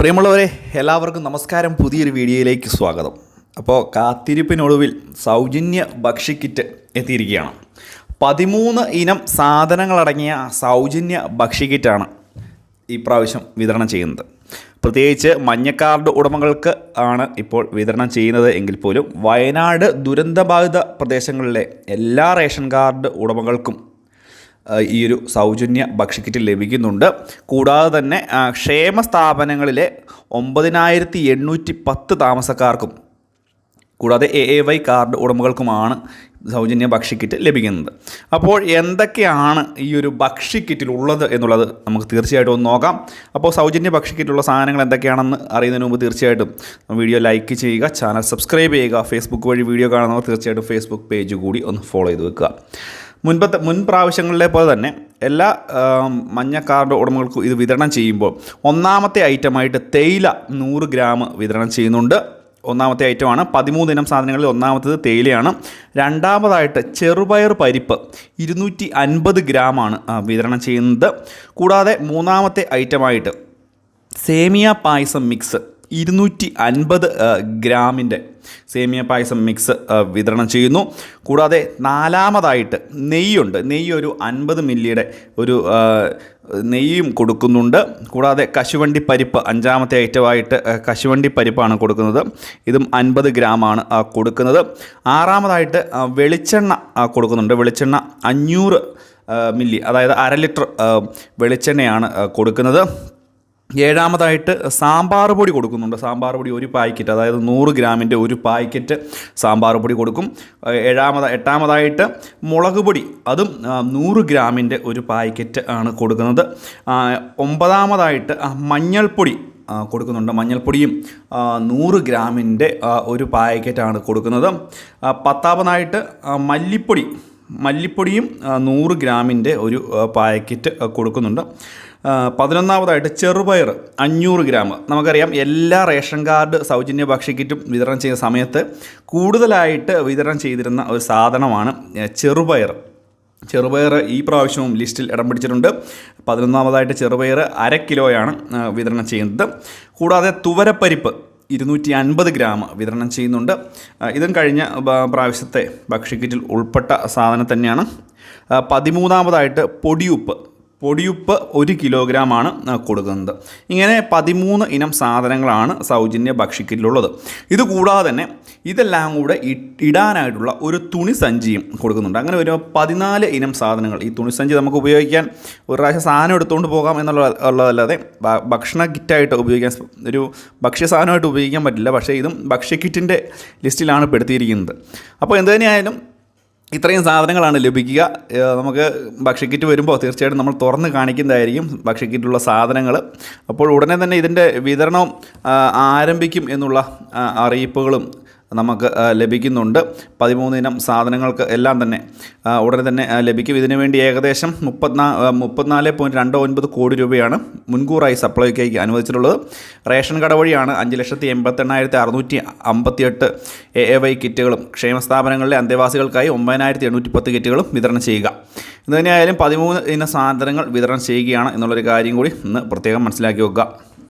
പ്രിയമുള്ളവരെ, എല്ലാവർക്കും നമസ്കാരം. പുതിയൊരു വീഡിയോയിലേക്ക് സ്വാഗതം. അപ്പോൾ കാത്തിരിപ്പിനൊടുവിൽ സൗജന്യ ഭക്ഷ്യക്കിറ്റ് എത്തിയിരിക്കുകയാണ്. 13 ഇനം സാധനങ്ങളടങ്ങിയ സൗജന്യ ഭക്ഷ്യക്കിറ്റാണ് ഈ പ്രാവശ്യം വിതരണം ചെയ്യുന്നത്. പ്രത്യേകിച്ച് മഞ്ഞ കാർഡ് ഉടമകൾക്ക് ആണ് ഇപ്പോൾ വിതരണം ചെയ്യുന്നത് എങ്കിൽ പോലും വയനാട് ദുരന്തബാധിത പ്രദേശങ്ങളിലെ എല്ലാ റേഷൻ കാർഡ് ഉടമകൾക്കും ഈ ഒരു സൗജന്യ ഭക്ഷ്യക്കിറ്റ് ലഭിക്കുന്നുണ്ട്. കൂടാതെ തന്നെ ക്ഷേമ സ്ഥാപനങ്ങളിലെ 9810 താമസക്കാർക്കും കൂടാതെ AAY കാർഡ് ഉടമകൾക്കുമാണ് സൗജന്യ ഭക്ഷ്യക്കിറ്റ് ലഭിക്കുന്നത്. അപ്പോൾ എന്തൊക്കെയാണ് ഈ ഒരു ഭക്ഷ്യക്കിറ്റിലുള്ളത് എന്നുള്ളത് നമുക്ക് തീർച്ചയായിട്ടും ഒന്ന് നോക്കാം. അപ്പോൾ സൗജന്യ ഭക്ഷ്യക്കിറ്റുള്ള സാധനങ്ങൾ എന്തൊക്കെയാണെന്ന് അറിയുന്നതിന് മുമ്പ് തീർച്ചയായിട്ടും വീഡിയോ ലൈക്ക് ചെയ്യുക, ചാനൽ സബ്സ്ക്രൈബ് ചെയ്യുക. ഫേസ്ബുക്ക് വഴി വീഡിയോ കാണുന്നവർ തീർച്ചയായിട്ടും ഫേസ്ബുക്ക് പേജ് കൂടി ഒന്ന് ഫോളോ ചെയ്ത് വെക്കുക. മുൻ പ്രാവശ്യങ്ങളിലെ പോലെ തന്നെ എല്ലാ മഞ്ഞ കാർഡ് ഉടമകൾക്കും ഇത് വിതരണം ചെയ്യുമ്പോൾ ഒന്നാമത്തെ ഐറ്റമായിട്ട് തേയില 100 ഗ്രാം വിതരണം ചെയ്യുന്നുണ്ട്. ഒന്നാമത്തെ ഐറ്റമാണ്. 13 ഇനം സാധനങ്ങളിൽ ഒന്നാമത്തേത് തേയിലയാണ്. രണ്ടാമതായിട്ട് ചെറുപയർ പരിപ്പ് 250 ഗ്രാമാണ് വിതരണം ചെയ്യുന്നത്. കൂടാതെ മൂന്നാമത്തെ ഐറ്റമായിട്ട് സേമിയ പായസം മിക്സ് 250 ഗ്രാമിൻ്റെ സേമിയ പായസം മിക്സ് വിതരണം ചെയ്യുന്നു. കൂടാതെ നാലാമതായിട്ട് നെയ്യുണ്ട്. നെയ്യ് ഒരു 50 മില്ലിയുടെ ഒരു നെയ്യും കൊടുക്കുന്നുണ്ട്. കൂടാതെ കശുവണ്ടി പരിപ്പ് അഞ്ചാമത്തെ ഐറ്റമായിട്ട് കശുവണ്ടി പരിപ്പാണ് കൊടുക്കുന്നത്. ഇതും 50 ഗ്രാമാണ് കൊടുക്കുന്നത്. ആറാമതായിട്ട് വെളിച്ചെണ്ണ കൊടുക്കുന്നുണ്ട്. വെളിച്ചെണ്ണ 500 മില്ലി, അതായത് 1/2 ലിറ്റർ വെളിച്ചെണ്ണയാണ് കൊടുക്കുന്നത്. ഏഴാമതായിട്ട് സാമ്പാർ പൊടി കൊടുക്കുന്നുണ്ട്. സാമ്പാർ പൊടി ഒരു പാക്കറ്റ്, അതായത് 100 ഗ്രാമിൻ്റെ ഒരു പാക്കറ്റ് സാമ്പാർ പൊടി കൊടുക്കും. എട്ടാമതായിട്ട് മുളക് പൊടി, അതും 100 ഗ്രാമിൻ്റെ ഒരു പാക്കറ്റ് ആണ് കൊടുക്കുന്നത്. ഒമ്പതാമതായിട്ട് മഞ്ഞൾപ്പൊടി കൊടുക്കുന്നുണ്ട്. മഞ്ഞൾപ്പൊടിയും 100 ഗ്രാമിൻ്റെ ഒരു പാക്കറ്റാണ് കൊടുക്കുന്നത്. പത്താമതായിട്ട് മല്ലിപ്പൊടിയും 100 ഗ്രാമിൻ്റെ ഒരു പാക്കറ്റ് കൊടുക്കുന്നുണ്ട്. 11ാമതായിട്ട് ചെറുപയർ 500 ഗ്രാം. നമുക്കറിയാം എല്ലാ റേഷൻ കാർഡ് സൗജന്യ ഭക്ഷ്യക്കിറ്റും വിതരണം ചെയ്യുന്ന സമയത്ത് കൂടുതലായിട്ട് വിതരണം ചെയ്തിരുന്ന ഒരു സാധനമാണ് ചെറുപയർ. ഈ പ്രാവശ്യവും ലിസ്റ്റിൽ ഇടം പിടിച്ചിട്ടുണ്ട്. 11ാമതായിട്ട് ചെറുപയർ 1/2 കിലോയാണ് വിതരണം ചെയ്യുന്നത്. കൂടാതെ തുവരപ്പരിപ്പ് 250 ഗ്രാം വിതരണം ചെയ്യുന്നുണ്ട്. ഇതും കഴിഞ്ഞ പ്രാവശ്യത്തെ ഭക്ഷ്യക്കിറ്റിൽ ഉൾപ്പെട്ട സാധനം തന്നെയാണ്. 13ാമതായിട്ട് പൊടിയുപ്പ് 1 കിലോഗ്രാമാണ് കൊടുക്കുന്നത്. ഇങ്ങനെ 13 ഇനം സാധനങ്ങളാണ് സൗജന്യ ഭക്ഷ്യക്കിറ്റിലുള്ളത്. ഇതുകൂടാതെ തന്നെ ഇതെല്ലാം കൂടെ ഇടാനായിട്ടുള്ള ഒരു തുണി സഞ്ചിയും കൊടുക്കുന്നുണ്ട്. അങ്ങനെ ഒരു 14 ഇനം സാധനങ്ങൾ. ഈ തുണി സഞ്ചി നമുക്ക് ഉപയോഗിക്കാൻ ഒരു പ്രാവശ്യം സാധനം എടുത്തുകൊണ്ട് പോകാം എന്നുള്ളതല്ലാതെ ഭക്ഷണ കിറ്റായിട്ട് ഉപയോഗിക്കാൻ, ഒരു ഭക്ഷ്യ സാധനമായിട്ട് ഉപയോഗിക്കാൻ പറ്റില്ല. പക്ഷേ ഇതും ഭക്ഷ്യക്കിറ്റിൻ്റെ ലിസ്റ്റിലാണ് പെടുത്തിയിരിക്കുന്നത്. അപ്പോൾ എന്ത് തന്നെയായാലും ഇത്രയും സാധനങ്ങളാണ് ലഭിക്കുക. നമുക്ക് ഭക്ഷ്യക്കിറ്റ് വരുമ്പോൾ തീർച്ചയായിട്ടും നമ്മൾ തുറന്ന് കാണിക്കുന്നതായിരിക്കും ഭക്ഷ്യക്കിറ്റുള്ള സാധനങ്ങൾ. അപ്പോൾ ഉടനെ തന്നെ ഇതിൻ്റെ വിതരണം ആരംഭിക്കും എന്നുള്ള അറിയിപ്പുകളും നമുക്ക് ലഭിക്കുന്നുണ്ട്. 13 ഇനം സാധനങ്ങൾക്ക് എല്ലാം തന്നെ ഉടനെ തന്നെ ലഭിക്കും. ഇതിനുവേണ്ടി ഏകദേശം 34.29 കോടി രൂപയാണ് മുൻകൂറായി സപ്ലൈകോയ്ക്ക് അനുവദിച്ചിട്ടുള്ളത്. റേഷൻ കട വഴിയാണ് 5,88,658 AAY കിറ്റുകളും ക്ഷേമസ്ഥാപനങ്ങളിലെ അന്തേവാസികൾക്കായി 9,810 കിറ്റുകളും വിതരണം ചെയ്യുക. ഇതുതന്നെയായാലും 13 ഇന സാധനങ്ങൾ വിതരണം ചെയ്യുകയാണ് എന്നുള്ളൊരു കാര്യം കൂടി ഇന്ന് പ്രത്യേകം മനസ്സിലാക്കി വെക്കുക.